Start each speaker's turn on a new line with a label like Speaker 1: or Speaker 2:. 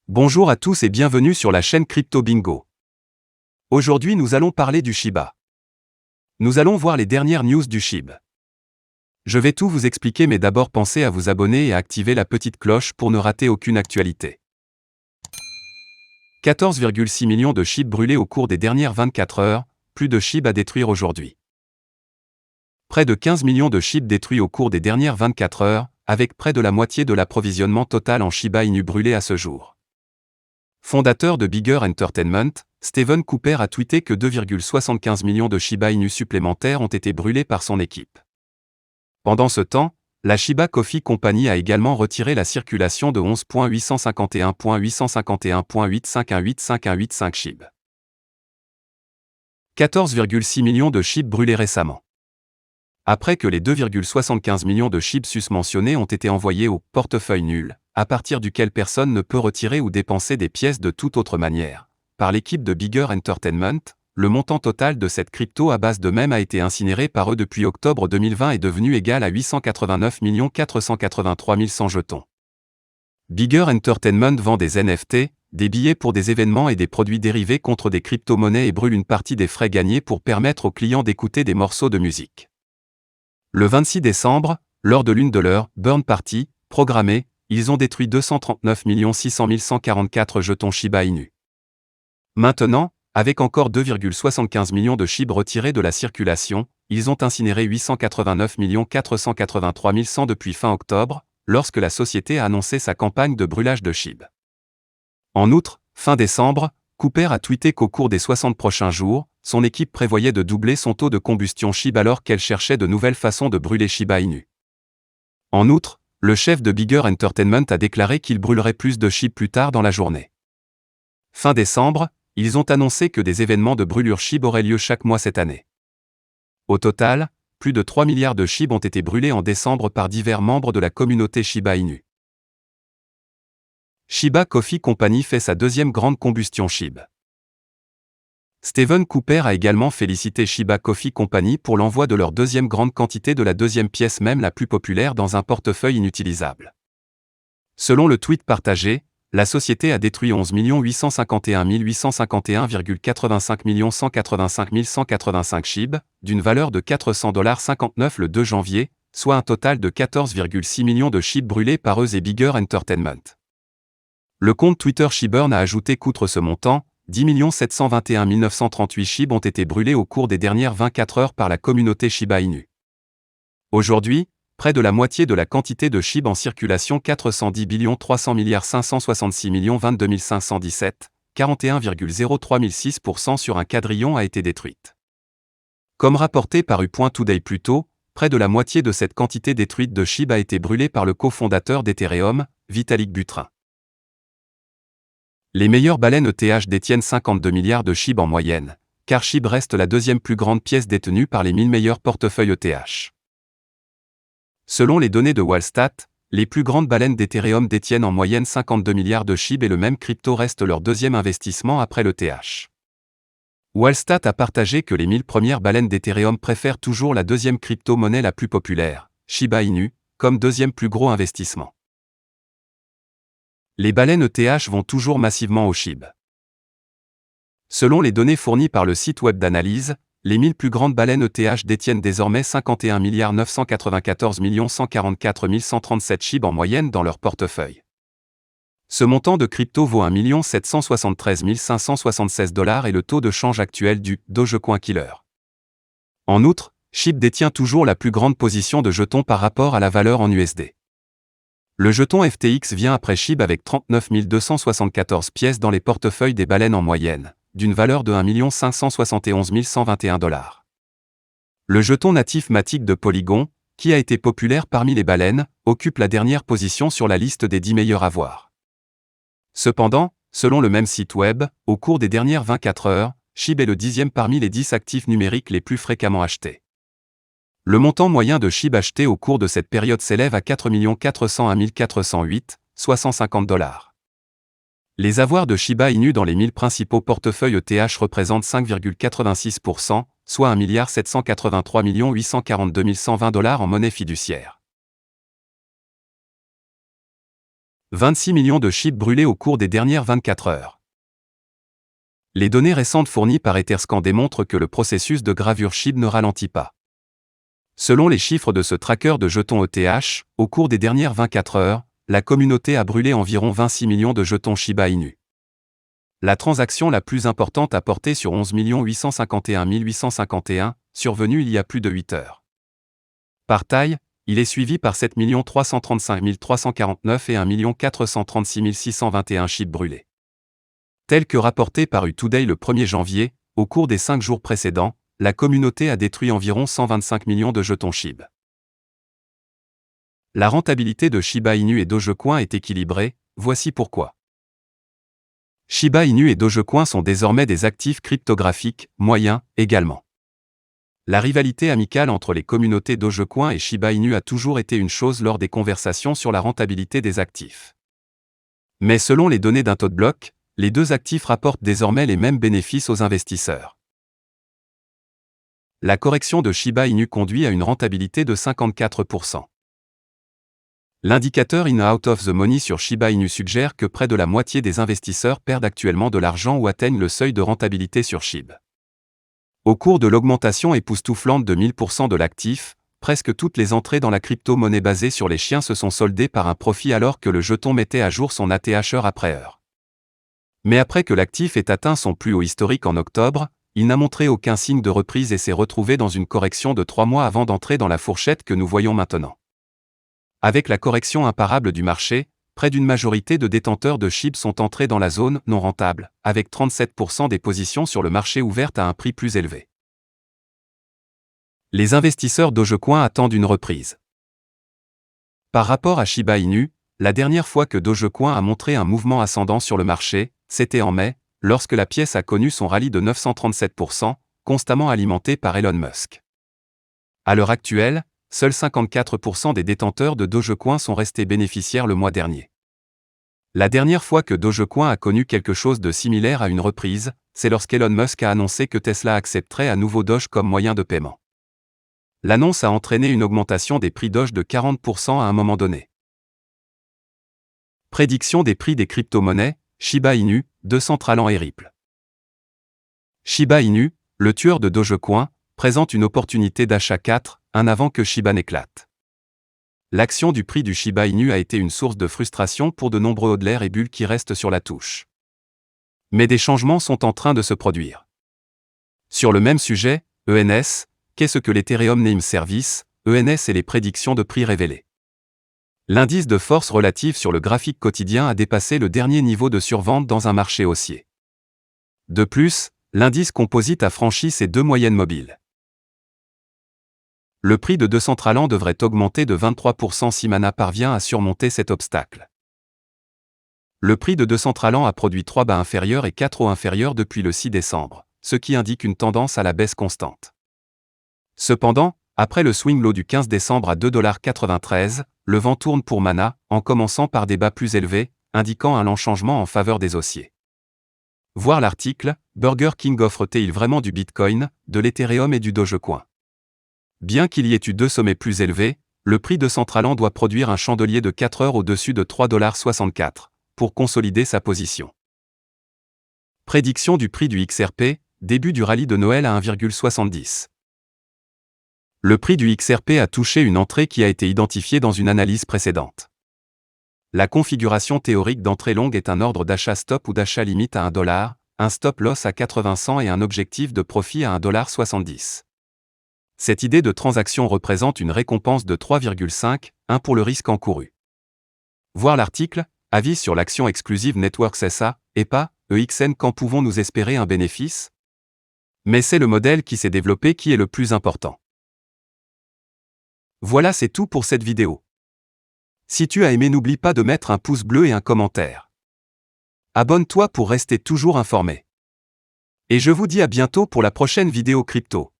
Speaker 1: Bonjour à tous et bienvenue sur la chaîne Crypto Bingo. Aujourd'hui nous allons parler du Shiba. Nous allons voir les dernières news du SHIB. Je vais tout vous expliquer mais d'abord pensez à vous abonner et à activer la petite cloche pour ne rater aucune actualité. 14,6 millions de SHIB brûlés au cours des dernières 24 heures, plus de SHIB à détruire aujourd'hui. Près de 15 millions de SHIB détruits au cours des dernières 24 heures, avec près de la moitié de l'approvisionnement total en Shiba Inu brûlé à ce jour. Fondateur de Bigger Entertainment, Stephen Cooper a tweeté que 2,75 millions de Shiba Inu supplémentaires ont été brûlés par son équipe. Pendant ce temps, la Shiba Coffee Company a également retiré la circulation de 11.851.851.85185185185 SHIB. 14,6 millions de SHIB brûlés récemment. Après que les 2,75 millions de SHIB susmentionnés ont été envoyés au « portefeuille nul », à partir duquel personne ne peut retirer ou dépenser des pièces de toute autre manière, par l'équipe de Bigger Entertainment, le montant total de cette crypto à base de mèmes a été incinéré par eux depuis octobre 2020 et devenu égal à 889 483 100 jetons. Bigger Entertainment vend des NFT, des billets pour des événements et des produits dérivés contre des crypto-monnaies et brûle une partie des frais gagnés pour permettre aux clients d'écouter des morceaux de musique. Le 26 décembre, lors de l'une de leurs « burn party » programmées, ils ont détruit 239 600 144 jetons Shiba Inu. Maintenant, avec encore 2,75 millions de SHIB retirés de la circulation, ils ont incinéré 889 483 100 depuis fin octobre, lorsque la société a annoncé sa campagne de brûlage de SHIB. En outre, fin décembre, Cooper a tweeté qu'au cours des 60 prochains jours, son équipe prévoyait de doubler son taux de combustion SHIB alors qu'elle cherchait de nouvelles façons de brûler Shiba Inu. En outre, le chef de Bigger Entertainment a déclaré qu'il brûlerait plus de SHIB plus tard dans la journée. Fin décembre, ils ont annoncé que des événements de brûlure SHIB auraient lieu chaque mois cette année. Au total, plus de 3 milliards de SHIB ont été brûlés en décembre par divers membres de la communauté Shiba Inu. Shiba Coffee Company fait sa deuxième grande combustion SHIB. Stephen Cooper a également félicité Shiba Coffee Company pour l'envoi de leur deuxième grande quantité de la deuxième pièce même la plus populaire dans un portefeuille inutilisable. Selon le tweet partagé, la société a détruit 11 851 851,85 185 185 SHIB, d'une valeur de $400,59 le 2 janvier, soit un total de 14,6 millions de SHIB brûlés par eux et Bigger Entertainment. Le compte Twitter SHIBurn a ajouté qu'outre ce montant, 10 721 938 SHIB ont été brûlés au cours des dernières 24 heures par la communauté Shiba Inu. Aujourd'hui, près de la moitié de la quantité de SHIB en circulation 410 300 566 22 517, 41,036% sur un quadrillion a été détruite. Comme rapporté par U.Today plus tôt, près de la moitié de cette quantité détruite de SHIB a été brûlée par le cofondateur d'Ethereum, Vitalik Buterin. Les meilleures baleines ETH détiennent 52 milliards de SHIB en moyenne, car SHIB reste la deuxième plus grande pièce détenue par les 1000 meilleurs portefeuilles ETH. Selon les données de Wallstat, les plus grandes baleines d'Ethereum détiennent en moyenne 52 milliards de SHIB et le même crypto reste leur deuxième investissement après l'ETH. Wallstat a partagé que les 1000 premières baleines d'Ethereum préfèrent toujours la deuxième crypto-monnaie la plus populaire, Shiba Inu, comme deuxième plus gros investissement. Les baleines ETH vont toujours massivement au SHIB. Selon les données fournies par le site web d'analyse, les 1000 plus grandes baleines ETH détiennent désormais 51 994 144 137 SHIB en moyenne dans leur portefeuille. Ce montant de crypto vaut 1 773 576 $ et le taux de change actuel du Dogecoin Killer. En outre, SHIB détient toujours la plus grande position de jetons par rapport à la valeur en USD. Le jeton FTX vient après SHIB avec 39 274 pièces dans les portefeuilles des baleines en moyenne, d'une valeur de 1 571 121 $. Le jeton natif Matic de Polygon, qui a été populaire parmi les baleines, occupe la dernière position sur la liste des 10 meilleurs à voir. Cependant, selon le même site web, au cours des dernières 24 heures, SHIB est le 10e parmi les 10 actifs numériques les plus fréquemment achetés. Le montant moyen de SHIB acheté au cours de cette période s'élève à 4 401 408, soit 150 $. Les avoirs de Shiba Inu dans les 1000 principaux portefeuilles ETH représentent 5,86%, soit 1 783 842 120 $ en monnaie fiduciaire. 26 millions de chips brûlés au cours des dernières 24 heures. Les données récentes fournies par Etherscan démontrent que le processus de gravure SHIB ne ralentit pas. Selon les chiffres de ce tracker de jetons ETH, au cours des dernières 24 heures, la communauté a brûlé environ 26 millions de jetons Shiba Inu. La transaction la plus importante a porté sur 11 851 851, survenue il y a plus de 8 heures. Par taille, il est suivi par 7 335 349 et 1 436 621 chips brûlés. Tel que rapporté par U-Today le 1er janvier, au cours des 5 jours précédents, la communauté a détruit environ 125 millions de jetons SHIB. La rentabilité de Shiba Inu et Dogecoin est équilibrée, voici pourquoi. Shiba Inu et Dogecoin sont désormais des actifs cryptographiques, moyens, également. La rivalité amicale entre les communautés Dogecoin et Shiba Inu a toujours été une chose lors des conversations sur la rentabilité des actifs. Mais selon les données d'un TODBlock, les deux actifs rapportent désormais les mêmes bénéfices aux investisseurs. La correction de Shiba Inu conduit à une rentabilité de 54%. L'indicateur In Out of the Money sur Shiba Inu suggère que près de la moitié des investisseurs perdent actuellement de l'argent ou atteignent le seuil de rentabilité sur SHIB. Au cours de l'augmentation époustouflante de 1000% de l'actif, presque toutes les entrées dans la crypto-monnaie basée sur les chiens se sont soldées par un profit alors que le jeton mettait à jour son ATH heure après heure. Mais après que l'actif ait atteint son plus haut historique en octobre, il n'a montré aucun signe de reprise et s'est retrouvé dans une correction de 3 mois avant d'entrer dans la fourchette que nous voyons maintenant. Avec la correction imparable du marché, près d'une majorité de détenteurs de SHIB sont entrés dans la zone non rentable, avec 37% des positions sur le marché ouvertes à un prix plus élevé. Les investisseurs Dogecoin attendent une reprise. Par rapport à Shiba Inu, la dernière fois que Dogecoin a montré un mouvement ascendant sur le marché, c'était en mai, lorsque la pièce a connu son rallye de 937%, constamment alimenté par Elon Musk. À l'heure actuelle, seuls 54% des détenteurs de Dogecoin sont restés bénéficiaires le mois dernier. La dernière fois que Dogecoin a connu quelque chose de similaire à une reprise, c'est lorsqu'Elon Musk a annoncé que Tesla accepterait à nouveau Doge comme moyen de paiement. L'annonce a entraîné une augmentation des prix Doge de 40% à un moment donné. Prédiction des prix des crypto-monnaies, Shiba Inu, Decentraland et Ripple. Shiba Inu, le tueur de Dogecoin, présente une opportunité d'achat 4-1 avant que Shiba n'éclate. L'action du prix du Shiba Inu a été une source de frustration pour de nombreux hodlers et bulles qui restent sur la touche. Mais des changements sont en train de se produire. Sur le même sujet, ENS, qu'est-ce que l'Ethereum Name Service, ENS et les prédictions de prix révélées. L'indice de force relative sur le graphique quotidien a dépassé le dernier niveau de survente dans un marché haussier. De plus, l'indice composite a franchi ses deux moyennes mobiles. Le prix de Decentraland devrait augmenter de 23% si Mana parvient à surmonter cet obstacle. Le prix de Decentraland a produit 3 bas inférieurs et 4 hauts inférieurs depuis le 6 décembre, ce qui indique une tendance à la baisse constante. Cependant, après le swing low du 15 décembre à 2,93 $, le vent tourne pour Mana, en commençant par des bas plus élevés, indiquant un lent changement en faveur des haussiers. Voir l'article, Burger King offre-t-il vraiment du Bitcoin, de l'Ethereum et du Dogecoin? Bien qu'il y ait eu deux sommets plus élevés, le prix de Decentraland doit produire un chandelier de 4 heures au-dessus de 3,64 $, pour consolider sa position. Prédiction du prix du XRP, début du rallye de Noël à 1,70. Le prix du XRP a touché une entrée qui a été identifiée dans une analyse précédente. La configuration théorique d'entrée longue est un ordre d'achat stop ou d'achat limite à $1, un stop loss à 80 cents et un objectif de profit à 1,70 $. Cette idée de transaction représente une récompense de 3,5-1 pour le risque encouru. Voir l'article, avis sur l'action exclusive Networks SA, EPA, EXN. Quand pouvons-nous espérer un bénéfice? Mais c'est le modèle qui s'est développé qui est le plus important. Voilà, c'est tout pour cette vidéo. Si tu as aimé, n'oublie pas de mettre un pouce bleu et un commentaire. Abonne-toi pour rester toujours informé. Et je vous dis à bientôt pour la prochaine vidéo crypto.